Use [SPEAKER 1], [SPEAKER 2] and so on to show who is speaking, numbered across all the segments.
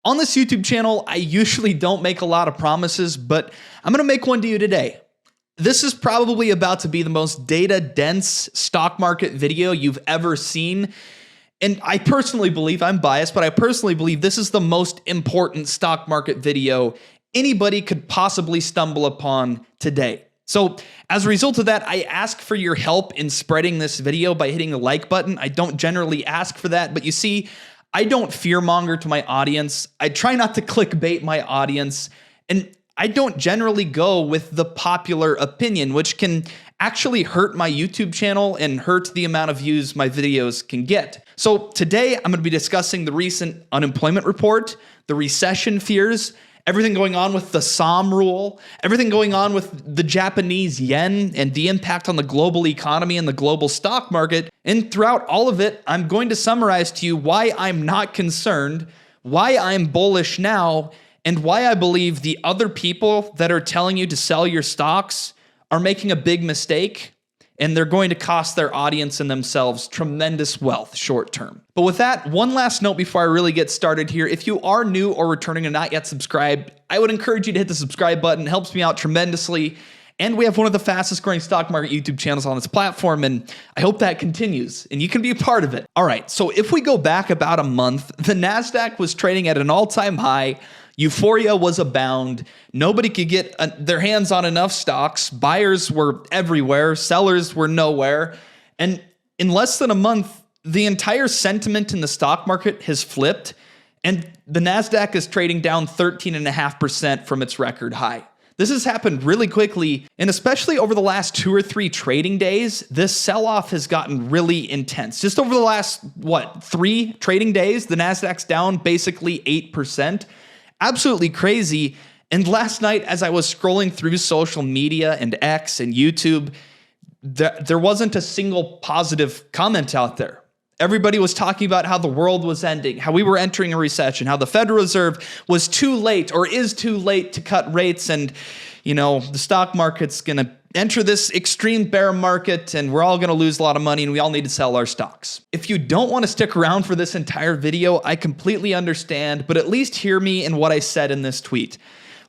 [SPEAKER 1] On this YouTube channel, I usually don't make a lot of promises, but I'm going to make one to you today. This is probably about to be the most data-dense stock market video you've ever seen. And I personally believe, I'm biased, but I personally believe this is the most important stock market video anybody could possibly stumble upon today. So as a result of that, I ask for your help in spreading this video by hitting the like button. I don't generally ask for that, but you see, I don't fearmonger to my audience. I try not to clickbait my audience, and I don't generally go with the popular opinion, which can actually hurt my YouTube channel and hurt the amount of views my videos can get. So today I'm going to be discussing the recent unemployment report, the recession fears, everything going on with the Sahm rule, everything going on with the Japanese yen and the impact on the global economy and the global stock market. And throughout all of it, I'm going to summarize to you why I'm not concerned, why I'm bullish now, and why I believe the other people that are telling you to sell your stocks are making a big mistake, and they're going to cost their audience and themselves tremendous wealth short term. But with that, one last note before I really get started here. If you are new or returning and not yet subscribed, I would encourage you to hit the subscribe button. It helps me out tremendously. And we have one of the fastest growing stock market YouTube channels on this platform, and I hope that continues, and you can be a part of it. All right, so if we go back about a month, the NASDAQ was trading at an all-time high. Euphoria was abound. Nobody could get their hands on enough stocks. Buyers were everywhere. Sellers were nowhere. And in less than a month, the entire sentiment in the stock market has flipped, and the NASDAQ is trading down 13.5% from its record high. This has happened really quickly, and especially over the last 2 or 3 trading days, this sell-off has gotten really intense. Just over the last, 3 trading days, the NASDAQ's down basically 8%. Absolutely crazy. And last night, as I was scrolling through social media and X and YouTube, there wasn't a single positive comment out there. Everybody was talking about how the world was ending, how we were entering a recession, how the Federal Reserve was too late or is too late to cut rates, and the stock market's going to enter this extreme bear market and we're all going to lose a lot of money and we all need to sell our stocks. If you don't want to stick around for this entire video, I completely understand, but at least hear me in what I said in this tweet.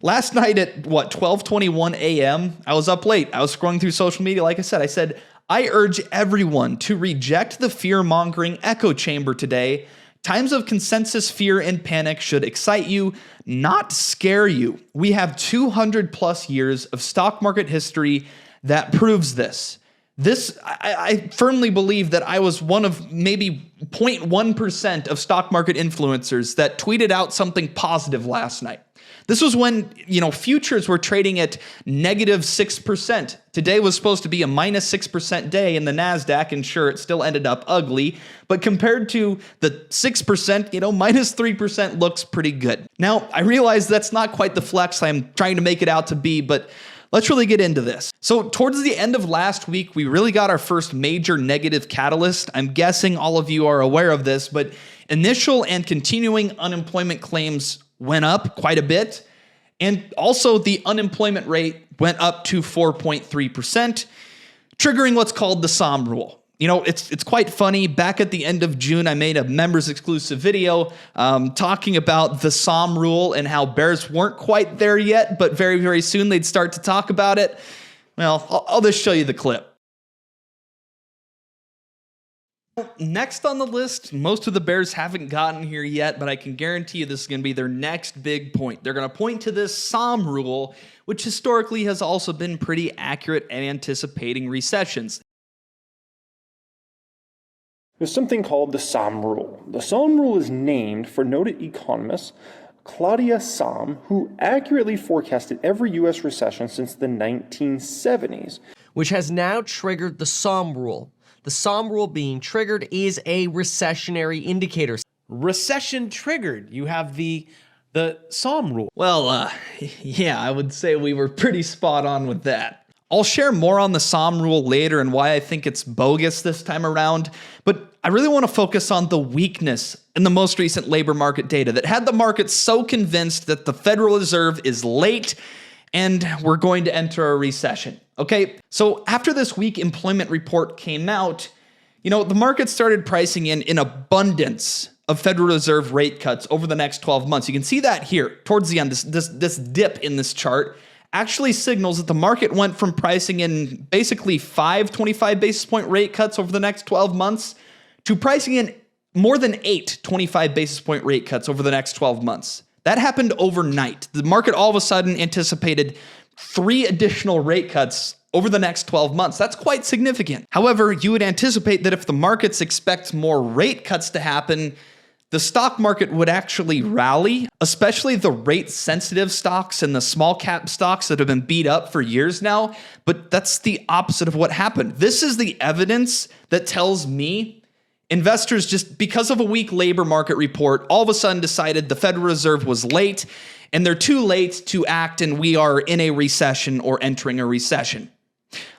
[SPEAKER 1] Last night at 12:21 a.m., I was up late. I was scrolling through social media. Like I said, I urge everyone to reject the fear-mongering echo chamber today. Times of consensus fear and panic should excite you, not scare you. We have 200 plus years of stock market history that proves this. I firmly believe that I was one of maybe 0.1% of stock market influencers that tweeted out something positive last night. This was when, futures were trading at negative 6%. Today was supposed to be a minus 6% day in the NASDAQ, and sure, it still ended up ugly. But compared to the 6%, minus 3% looks pretty good. Now, I realize that's not quite the flex I'm trying to make it out to be, but let's really get into this. So towards the end of last week, we really got our first major negative catalyst. I'm guessing all of you are aware of this, but initial and continuing unemployment claims went up quite a bit. And also the unemployment rate went up to 4.3%, triggering what's called the Sahm rule. It's quite funny. Back at the end of June, I made a members exclusive video talking about the Sahm rule and how bears weren't quite there yet, but very, very soon they'd start to talk about it. Well, I'll just show you the clip. Next on the list, most of the bears haven't gotten here yet, but I can guarantee you this is going to be their next big point. They're going to point to this Sahm rule, which historically has also been pretty accurate at anticipating recessions.
[SPEAKER 2] There's something called the Sahm rule. The Sahm rule is named for noted economist Claudia Sahm, who accurately forecasted every U.S. recession since the 1970s.
[SPEAKER 3] Which has now triggered the Sahm rule. The Sahm rule being triggered is a recessionary indicator.
[SPEAKER 4] Recession triggered. You have the Sahm rule.
[SPEAKER 1] Well, yeah, I would say we were pretty spot on with that. I'll share more on the Sahm rule later and why I think it's bogus this time around, but I really want to focus on the weakness in the most recent labor market data that had the market so convinced that the Federal Reserve is late and we're going to enter a recession. Okay, so after this weak employment report came out, the market started pricing in abundance of Federal Reserve rate cuts over the next 12 months. You can see that here towards the end. This dip in this chart actually signals that the market went from pricing in basically 5 25 basis point rate cuts over the next 12 months to pricing in more than 8 25 basis point rate cuts over the next 12 months. That happened overnight. The market all of a sudden anticipated 3 additional rate cuts over the next 12 months. That's quite significant. However, you would anticipate that if the markets expect more rate cuts to happen, the stock market would actually rally, especially the rate-sensitive stocks and the small-cap stocks that have been beat up for years now. But that's the opposite of what happened. This is the evidence that tells me investors, just because of a weak labor market report, all of a sudden decided the Federal Reserve was late, and they're too late to act, and we are in a recession or entering a recession.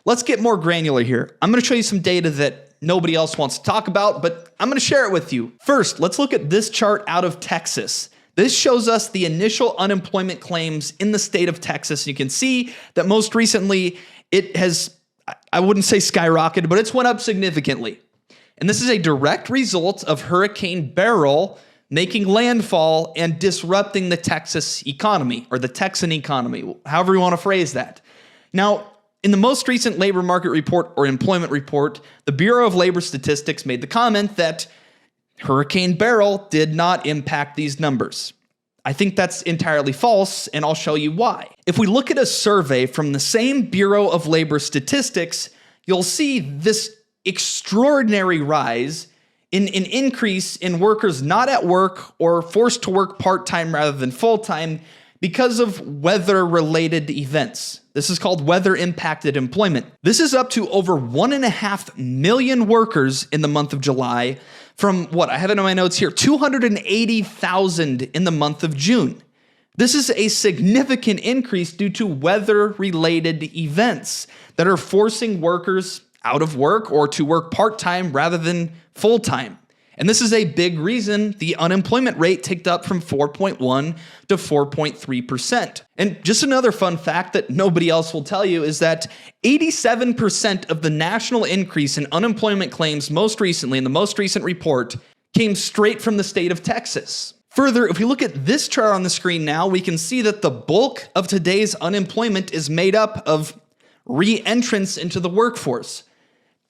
[SPEAKER 1] Let's get more granular here. I'm going to show you some data that nobody else wants to talk about, but I'm going to share it with you. First, let's look at this chart out of Texas. This shows us the initial unemployment claims in the state of Texas. You can see that most recently it has, I wouldn't say skyrocketed, but it's went up significantly. And this is a direct result of Hurricane Beryl making landfall and disrupting the Texas economy, or the Texan economy, however you want to phrase that. Now, in the most recent labor market report or employment report, the Bureau of Labor Statistics made the comment that Hurricane Beryl did not impact these numbers. I think that's entirely false, and I'll show you why. If we look at a survey from the same Bureau of Labor Statistics, you'll see this extraordinary rise in an increase in workers not at work or forced to work part-time rather than full-time because of weather-related events. This is called weather-impacted employment. This is up to over 1.5 million workers in the month of July from, what, I have it in my notes here, 280,000 in the month of June. This is a significant increase due to weather-related events that are forcing workers out of work or to work part-time rather than full-time. And this is a big reason the unemployment rate ticked up from 4.1 to 4.3%. And just another fun fact that nobody else will tell you is that 87% of the national increase in unemployment claims most recently, in the most recent report, came straight from the state of Texas. Further, if we look at this chart on the screen now, we can see that the bulk of today's unemployment is made up of re-entrance into the workforce.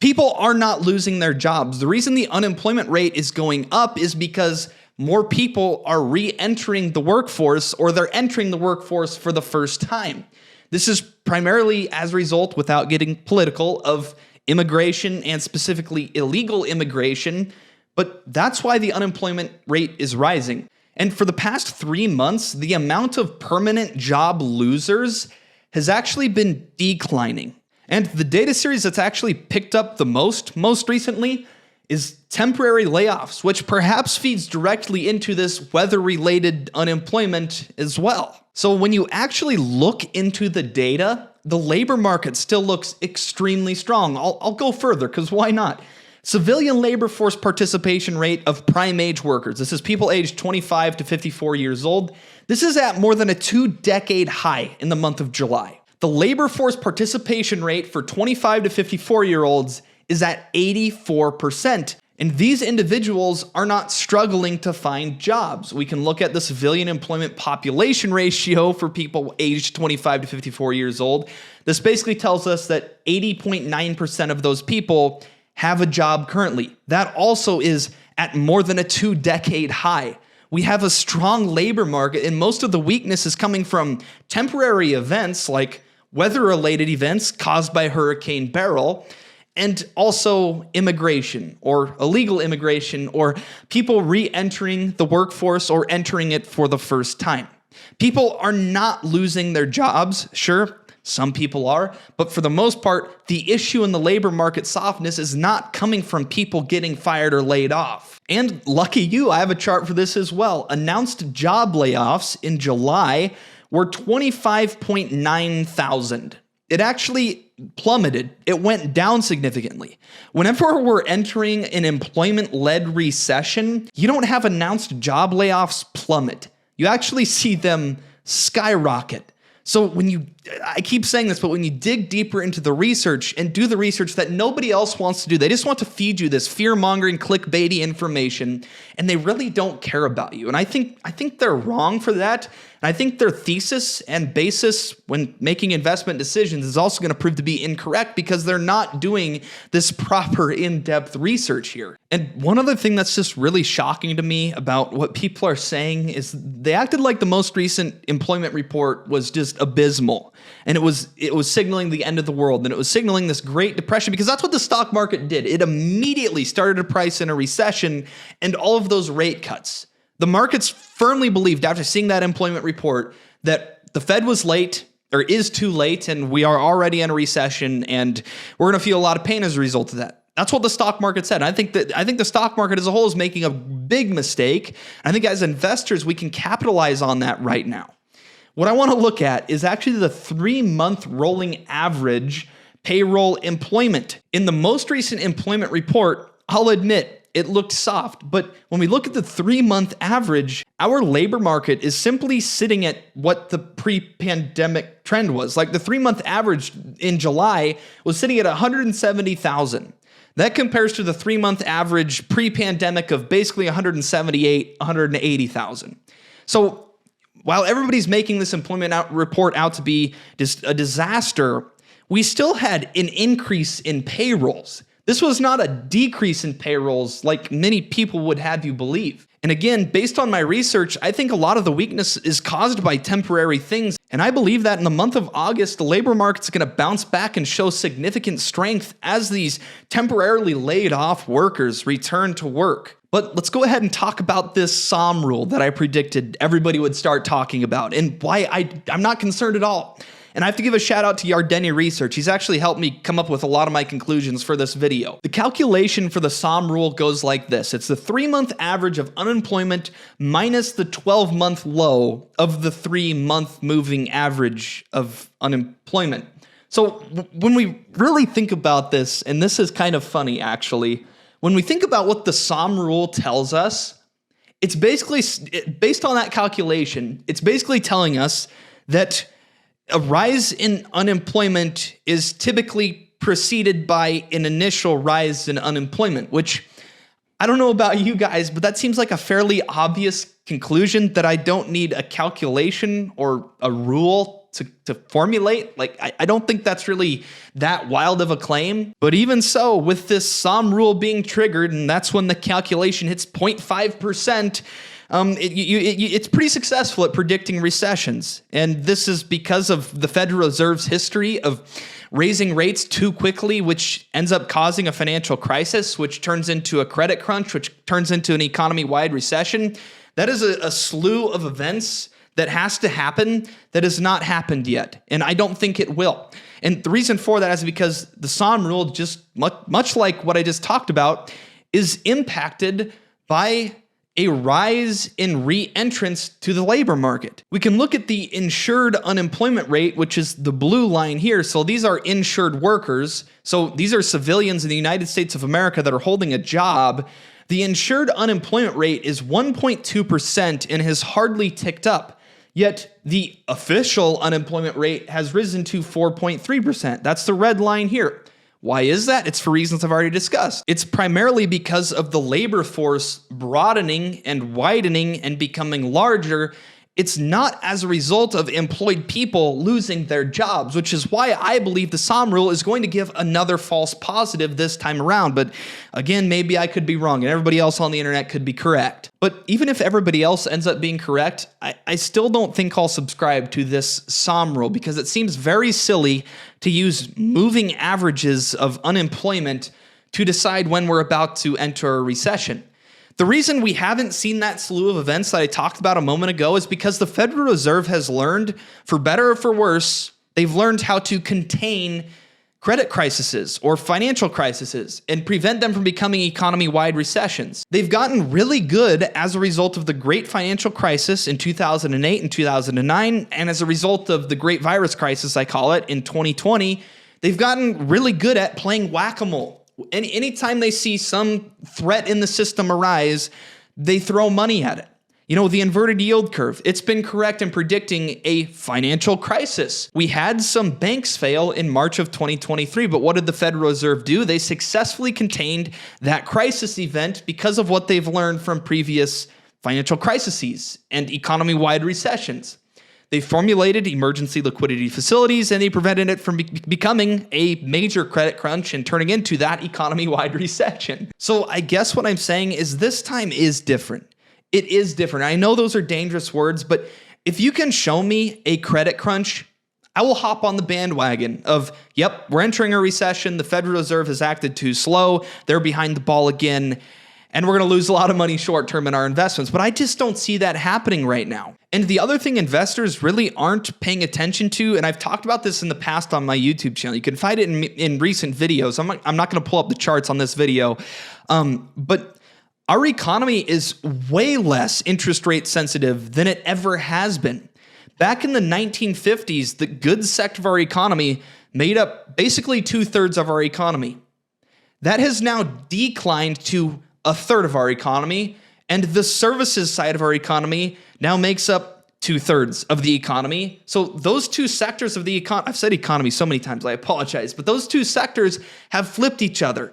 [SPEAKER 1] People are not losing their jobs. The reason the unemployment rate is going up is because more people are re-entering the workforce, or they're entering the workforce for the first time. This is primarily as a result, without getting political, of immigration and specifically illegal immigration, but that's why the unemployment rate is rising. And for the past 3 months, the amount of permanent job losers has actually been declining. And the data series that's actually picked up the most recently is temporary layoffs, which perhaps feeds directly into this weather-related unemployment as well. So when you actually look into the data, the labor market still looks extremely strong. I'll go further, because why not? Civilian labor force participation rate of prime age workers. This is people aged 25 to 54 years old. This is at more than a 2-decade high in the month of July. The labor force participation rate for 25 to 54-year-olds is at 84%. And these individuals are not struggling to find jobs. We can look at the civilian employment population ratio for people aged 25 to 54 years old. This basically tells us that 80.9% of those people have a job currently. That also is at more than a 2-decade high. We have a strong labor market, and most of the weakness is coming from temporary events like weather-related events caused by Hurricane Beryl, and also immigration or illegal immigration, or people re-entering the workforce or entering it for the first time. People are not losing their jobs. Sure, some people are, but for the most part, the issue in the labor market softness is not coming from people getting fired or laid off. And lucky you, I have a chart for this as well. Announced job layoffs in July were 25.9 thousand. It actually plummeted. It went down significantly. Whenever we're entering an employment-led recession, you don't have announced job layoffs plummet. You actually see them skyrocket. So when you I keep saying this, but when you dig deeper into the research and do the research that nobody else wants to do, they just want to feed you this fear-mongering, clickbaity information, and they really don't care about you. And I think they're wrong for that. And I think their thesis and basis when making investment decisions is also going to prove to be incorrect because they're not doing this proper in-depth research here. And one other thing that's just really shocking to me about what people are saying is they acted like the most recent employment report was just abysmal. And it was signaling the end of the world. And it was signaling this Great Depression because that's what the stock market did. It immediately started to price in a recession and all of those rate cuts. The markets firmly believed after seeing that employment report that the Fed was late or is too late and we are already in a recession and we're going to feel a lot of pain as a result of that. That's what the stock market said. I think the stock market as a whole is making a big mistake. I think as investors, we can capitalize on that right now. What I want to look at is actually the 3-month rolling average payroll employment. In the most recent employment report, I'll admit, it looked soft, but when we look at the 3-month average, our labor market is simply sitting at what the pre-pandemic trend was. Like the 3-month average in July was sitting at 170,000. That compares to the 3-month average pre-pandemic of basically 178, 180,000. So while everybody's making this employment report out to be just a disaster, we still had an increase in payrolls. This was not a decrease in payrolls like many people would have you believe. And again, based on my research, I think a lot of the weakness is caused by temporary things. And I believe that in the month of August, the labor market's going to bounce back and show significant strength as these temporarily laid off workers return to work. But let's go ahead and talk about this Sahm rule that I predicted everybody would start talking about and why I'm not concerned at all. And I have to give a shout out to Yardeni Research. He's actually helped me come up with a lot of my conclusions for this video. The calculation for the Sahm rule goes like this. It's the 3-month average of unemployment minus the 12-month low of the 3-month moving average of unemployment. So when we really think about this, and this is kind of funny actually, when we think about what the Sahm rule tells us, it's basically, based on that calculation, it's basically telling us that a rise in unemployment is typically preceded by an initial rise in unemployment, which I don't know about you guys, but that seems like a fairly obvious conclusion that I don't need a calculation or a rule to formulate. Like, I don't think that's really that wild of a claim. But even so, with this Sahm rule being triggered, and that's when the calculation hits 0.5%, it's pretty successful at predicting recessions. And this is because of the Federal Reserve's history of raising rates too quickly, which ends up causing a financial crisis, which turns into a credit crunch, which turns into an economy-wide recession. That is a slew of events that has to happen that has not happened yet. And I don't think it will. And the reason for that is because the Sahm rule, just much like what I just talked about, is impacted by a rise in re-entrance to the labor market. We can look at the insured unemployment rate, which is the blue line here. So these are insured workers. So these are civilians in the United States of America that are holding a job. The insured unemployment rate is 1.2% and has hardly ticked up. Yet the official unemployment rate has risen to 4.3%. That's the red line here. Why is that? It's for reasons I've already discussed. It's primarily because of the labor force broadening and widening and becoming larger. It's not as a result of employed people losing their jobs, which is why I believe the Sahm rule is going to give another false positive this time around. But again, maybe I could be wrong and everybody else on the internet could be correct. But even if everybody else ends up being correct, I still don't think I'll subscribe to this Sahm rule because it seems very silly to use moving averages of unemployment to decide when we're about to enter a recession. The reason we haven't seen that slew of events that I talked about a moment ago is because the Federal Reserve has learned, for better or for worse, they've learned how to contain credit crises or financial crises and prevent them from becoming economy-wide recessions. They've gotten really good as a result of the Great Financial Crisis in 2008 and 2009, and as a result of the Great Virus Crisis, I call it, in 2020, they've gotten really good at playing whack-a-mole. Anytime they see some threat in the system arise, they throw money at it. The inverted yield curve, it's been correct in predicting a financial crisis. We had some banks fail in March of 2023, but what did the Federal Reserve do? They successfully contained that crisis event because of what they've learned from previous financial crises and economy-wide recessions. They formulated emergency liquidity facilities, and they prevented it from becoming a major credit crunch and turning into that economy-wide recession. So I guess what I'm saying is this time is different. It is different. I know those are dangerous words, but if you can show me a credit crunch, I will hop on the bandwagon of, yep, we're entering a recession. The Federal Reserve has acted too slow. They're behind the ball again. And we're going to lose a lot of money short term in our investments. But I just don't see that happening right now. And the other thing investors really aren't paying attention to, and I've talked about this in the past on my YouTube channel. You can find it in recent videos. I'm not going to pull up the charts on this video. But our economy is way less interest rate sensitive than it ever has been. Back in the 1950s, the goods sector of our economy made up basically 2/3 of our economy. That has now declined to 1/3 of our economy, and the services side of our economy now makes up 2/3 of the economy. So those two sectors of the economy, I've said economy so many times, I apologize, but those two sectors have flipped each other.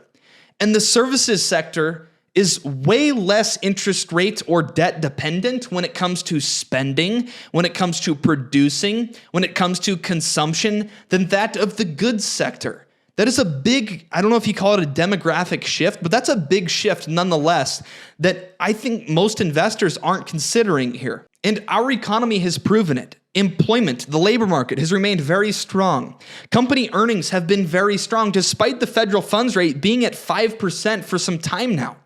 [SPEAKER 1] And the services sector is way less interest rate or debt dependent when it comes to spending, when it comes to producing, when it comes to consumption than that of the goods sector. That is a big, I don't know if you call it a demographic shift, but that's a big shift nonetheless that I think most investors aren't considering here. And our economy has proven it. Employment, the labor market has remained very strong. Company earnings have been very strong despite the federal funds rate being at 5% for some time now.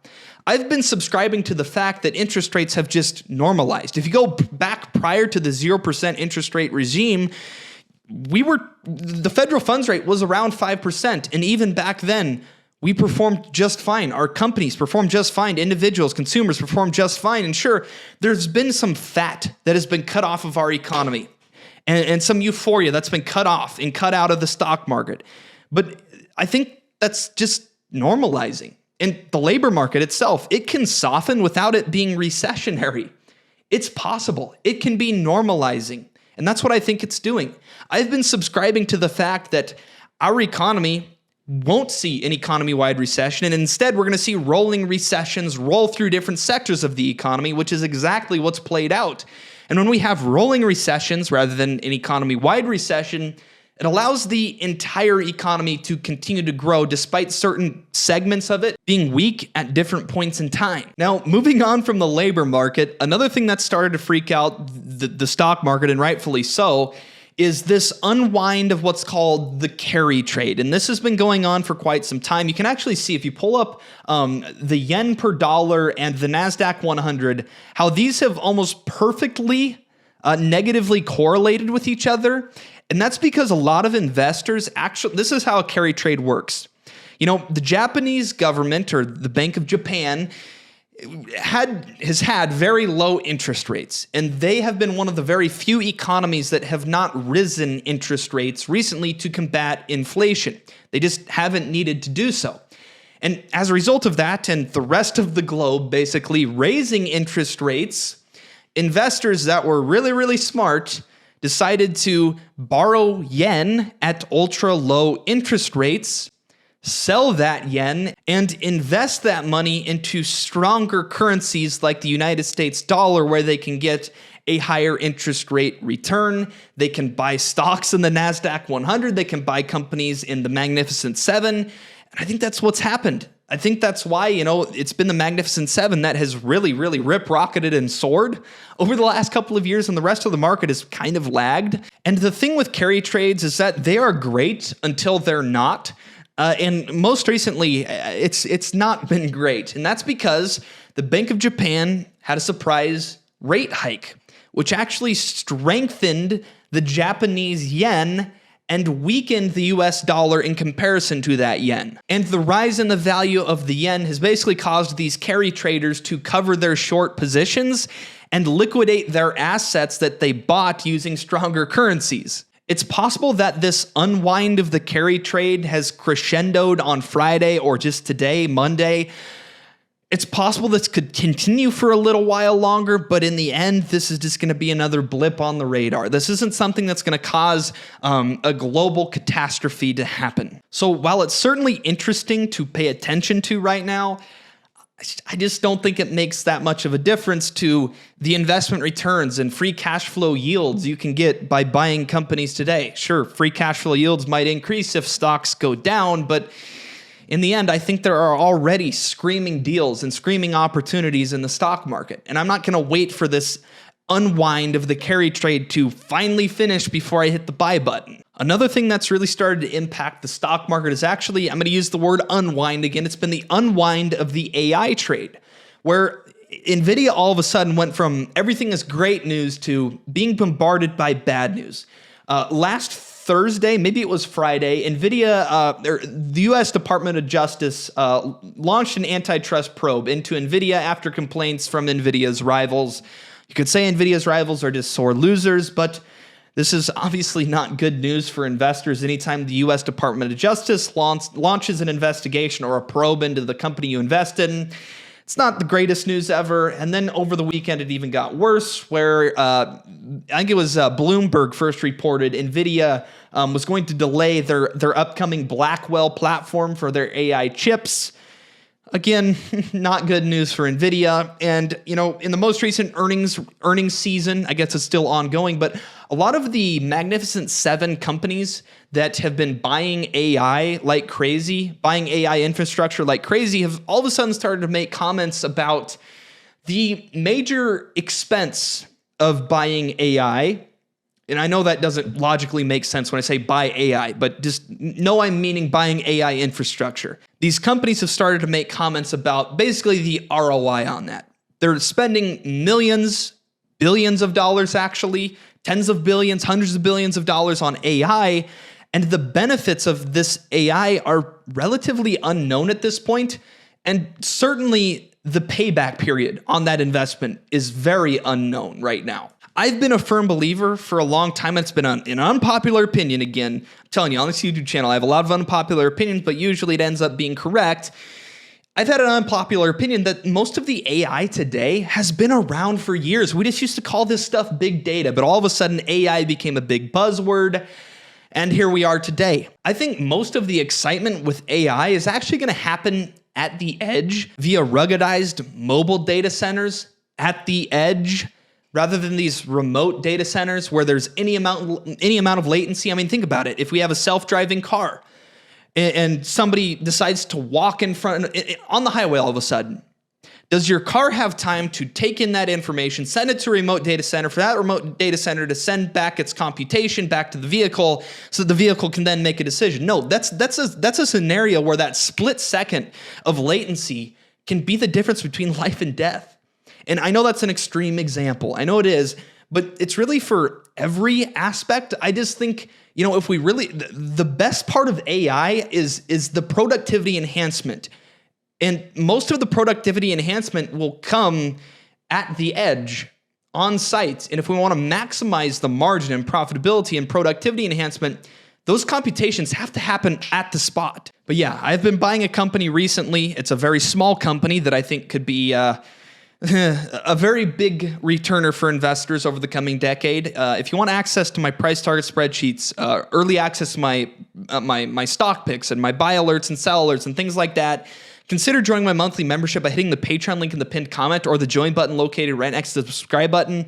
[SPEAKER 1] I've been subscribing to the fact that interest rates have just normalized. If you go back prior to the 0% interest rate regime, the federal funds rate was around 5%. And even back then, we performed just fine. Our companies performed just fine. Individuals, consumers performed just fine. And sure, there's been some fat that has been cut off of our economy and some euphoria that's been cut off and cut out of the stock market. But I think that's just normalizing. And the labor market itself, it can soften without it being recessionary. It's possible. It can be normalizing. And that's what I think it's doing. I've been subscribing to the fact that our economy won't see an economy-wide recession, and instead we're going to see rolling recessions roll through different sectors of the economy, which is exactly what's played out. And when we have rolling recessions rather than an economy-wide recession, it allows the entire economy to continue to grow despite certain segments of it being weak at different points in time. Now, moving on from the labor market, another thing that started to freak out the stock market, and rightfully so, is this unwind of what's called the carry trade. And this has been going on for quite some time. You can actually see if you pull up the yen per dollar and the NASDAQ 100, how these have almost perfectly negatively correlated with each other. And that's because a lot of investors actually, this is how a carry trade works. The Japanese government or the Bank of Japan has had very low interest rates, and they have been one of the very few economies that have not risen interest rates recently to combat inflation. They just haven't needed to do so. And as a result of that, and the rest of the globe basically raising interest rates, investors that were really, really smart decided to borrow yen at ultra low interest rates, sell that yen, and invest that money into stronger currencies like the United States dollar, where they can get a higher interest rate return. They can buy stocks in the NASDAQ 100. They can buy companies in the Magnificent Seven. And I think that's what's happened. I think that's why, it's been the Magnificent Seven that has really, really rip-rocketed and soared over the last couple of years, and the rest of the market has kind of lagged. And the thing with carry trades is that they are great until they're not. And most recently, it's not been great. And that's because the Bank of Japan had a surprise rate hike, which actually strengthened the Japanese yen and weakened the US dollar in comparison to that yen. And the rise in the value of the yen has basically caused these carry traders to cover their short positions and liquidate their assets that they bought using stronger currencies. It's possible that this unwind of the carry trade has crescendoed on Friday or just today, Monday. It's possible this could continue for a little while longer, but in the end, this is just going to be another blip on the radar. This isn't something that's going to cause a global catastrophe to happen. So while it's certainly interesting to pay attention to right now, I just don't think it makes that much of a difference to the investment returns and free cash flow yields you can get by buying companies today. Sure, free cash flow yields might increase if stocks go down, but in the end, I think there are already screaming deals and screaming opportunities in the stock market. And I'm not going to wait for this unwind of the carry trade to finally finish before I hit the buy button. Another thing that's really started to impact the stock market is actually, I'm going to use the word unwind again. It's been the unwind of the AI trade, where NVIDIA all of a sudden went from everything is great news to being bombarded by bad news. Last Thursday, maybe it was Friday, NVIDIA, the U.S. Department of Justice launched an antitrust probe into NVIDIA after complaints from NVIDIA's rivals. You could say NVIDIA's rivals are just sore losers, but this is obviously not good news for investors. Anytime the U.S. Department of Justice launches an investigation or a probe into the company you invest in, it's not the greatest news ever. And then over the weekend, it even got worse, where I think it was Bloomberg first reported NVIDIA was going to delay their upcoming Blackwell platform for their AI chips. Again, not good news for NVIDIA. And, you know, in the most recent earnings season, I guess it's still ongoing, but a lot of the Magnificent Seven companies that have been buying AI like crazy, buying AI infrastructure like crazy, have all of a sudden started to make comments about the major expense of buying AI. And I know that doesn't logically make sense when I say buy AI, but just know I'm meaning buying AI infrastructure. These companies have started to make comments about basically the ROI on that. They're spending millions, billions of dollars actually, tens of billions, hundreds of billions of dollars on AI, and the benefits of this AI are relatively unknown at this point, and certainly the payback period on that investment is very unknown right now. I've been a firm believer for a long time. It's been an unpopular opinion again. I'm telling you, on this YouTube channel, I have a lot of unpopular opinions, but usually it ends up being correct. I've had an unpopular opinion that most of the AI today has been around for years. We just used to call this stuff big data, but all of a sudden AI became a big buzzword, and here we are today. I think most of the excitement with AI is actually going to happen at the edge via ruggedized mobile data centers at the edge, rather than these remote data centers where there's any amount of latency. I mean, think about it. If we have a self-driving car and somebody decides to walk in front on the highway all of a sudden, does your car have time to take in that information, send it to a remote data center, for that remote data center to send back its computation back to the vehicle so that the vehicle can then make a decision? No, that's a scenario where that split second of latency can be the difference between life and death. And I know that's an extreme example. I know it is, but it's really for every aspect. I just think, you know, if we really, the best part of AI is the productivity enhancement. And most of the productivity enhancement will come at the edge on site. And if we want to maximize the margin and profitability and productivity enhancement, those computations have to happen at the spot. But yeah, I've been buying a company recently. It's a very small company that I think could be a very big returner for investors over the coming decade. If you want access to my price target spreadsheets, early access to my stock picks and my buy alerts and sell alerts and things like that, consider joining my monthly membership by hitting the Patreon link in the pinned comment or the join button located right next to the subscribe button.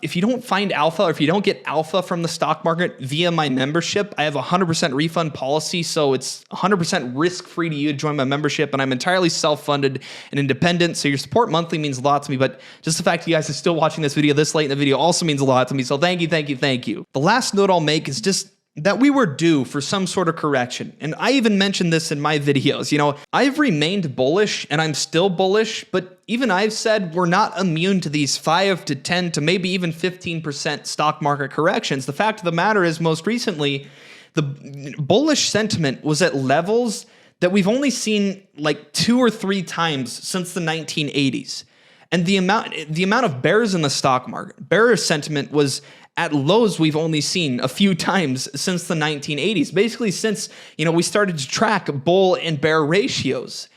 [SPEAKER 1] If you don't find alpha, or if you don't get alpha from the stock market via my membership, I have a 100% refund policy, so it's 100% risk-free to you to join my membership, and I'm entirely self-funded and independent, so your support monthly means a lot to me, but just the fact you guys are still watching this video this late in the video also means a lot to me, so thank you, thank you, thank you. The last note I'll make is just that we were due for some sort of correction. And I even mentioned this in my videos. You know, I've remained bullish and I'm still bullish, but even I've said we're not immune to these 5 to 10 to maybe even 15% stock market corrections. The fact of the matter is, most recently, the bullish sentiment was at levels that we've only seen like 2 or 3 times since the 1980s. And the amount of bears in the stock market, bearish sentiment, was at lows we've only seen a few times since the 1980s, basically since, you know, we started to track bull and bear ratios.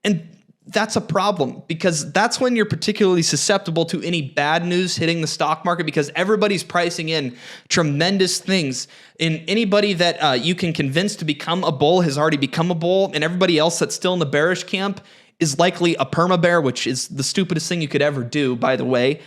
[SPEAKER 1] And that's a problem, because that's when you're particularly susceptible to any bad news hitting the stock market, because everybody's pricing in tremendous things. And anybody that you can convince to become a bull has already become a bull, and everybody else that's still in the bearish camp is likely a perma bear, which is the stupidest thing you could ever do, by the way.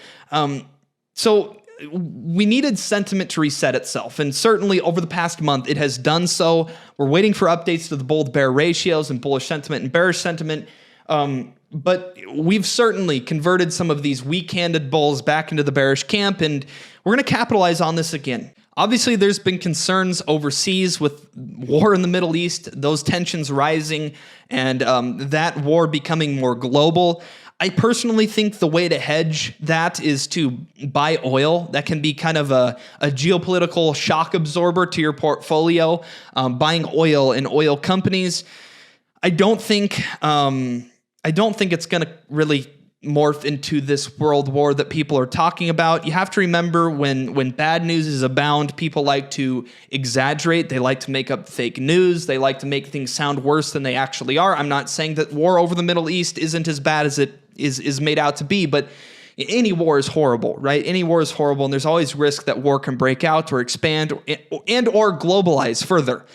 [SPEAKER 1] So we needed sentiment to reset itself, and certainly over the past month it has done so. We're waiting for updates to the bull-to-bear ratios and bullish sentiment and bearish sentiment. But we've certainly converted some of these weak-handed bulls back into the bearish camp, and we're going to capitalize on this again. Obviously, there's been concerns overseas with war in the Middle East, those tensions rising, and that war becoming more global. I personally think the way to hedge that is to buy oil. That can be kind of a geopolitical shock absorber to your portfolio, buying oil in oil companies. I don't think it's going to really morph into this world war that people are talking about. You have to remember, when bad news is abound, people like to exaggerate. They like to make up fake news. They like to make things sound worse than they actually are. I'm not saying that war over the Middle East isn't as bad as it is made out to be, but any war is horrible, right? Any war is horrible, and there's always risk that war can break out or expand or globalize further.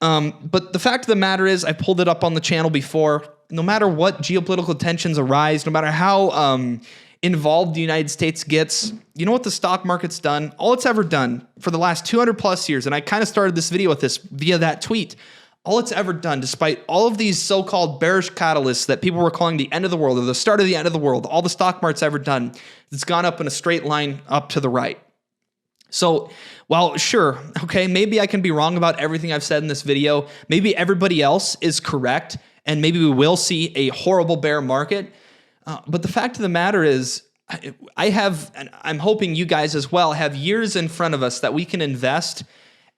[SPEAKER 1] But the fact of the matter is, I pulled it up on the channel before, no matter what geopolitical tensions arise, no matter how involved the United States gets, you know what the stock market's done? All it's ever done for the last 200 plus years, and I kind of started this video with this via that tweet, all it's ever done, despite all of these so-called bearish catalysts that people were calling the end of the world or the start of the end of the world, all the stock market's ever done, it's gone up in a straight line up to the right. So, well, sure, okay, maybe I can be wrong about everything I've said in this video. Maybe everybody else is correct, and maybe we will see a horrible bear market. But the fact of the matter is, I have, and I'm hoping you guys as well, have years in front of us that we can invest.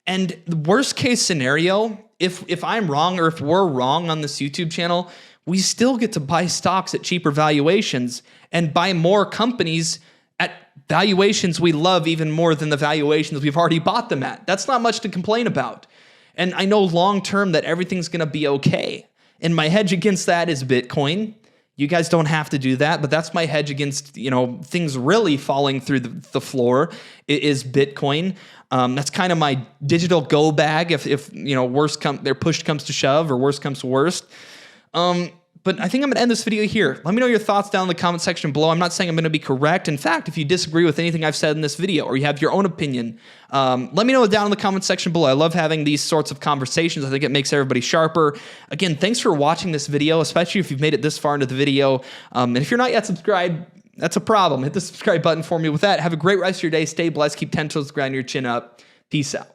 [SPEAKER 1] And the worst case scenario, if I'm wrong or if we're wrong on this YouTube channel, we still get to buy stocks at cheaper valuations and buy more companies at valuations we love even more than the valuations we've already bought them at. That's not much to complain about. And I know long term that everything's going to be okay. And my hedge against that is Bitcoin. You guys don't have to do that, but that's my hedge against, things really falling through the floor is Bitcoin. That's kind of my digital go bag if push comes to shove or worse comes to worst. But I think I'm going to end this video here. Let me know your thoughts down in the comment section below. I'm not saying I'm going to be correct. In fact, if you disagree with anything I've said in this video or you have your own opinion, let me know down in the comment section below. I love having these sorts of conversations. I think it makes everybody sharper. Again, thanks for watching this video, especially if you've made it this far into the video. And if you're not yet subscribed, that's a problem. Hit the subscribe button for me. With that, have a great rest of your day. Stay blessed. Keep 10 toes to the ground, your chin up. Peace out.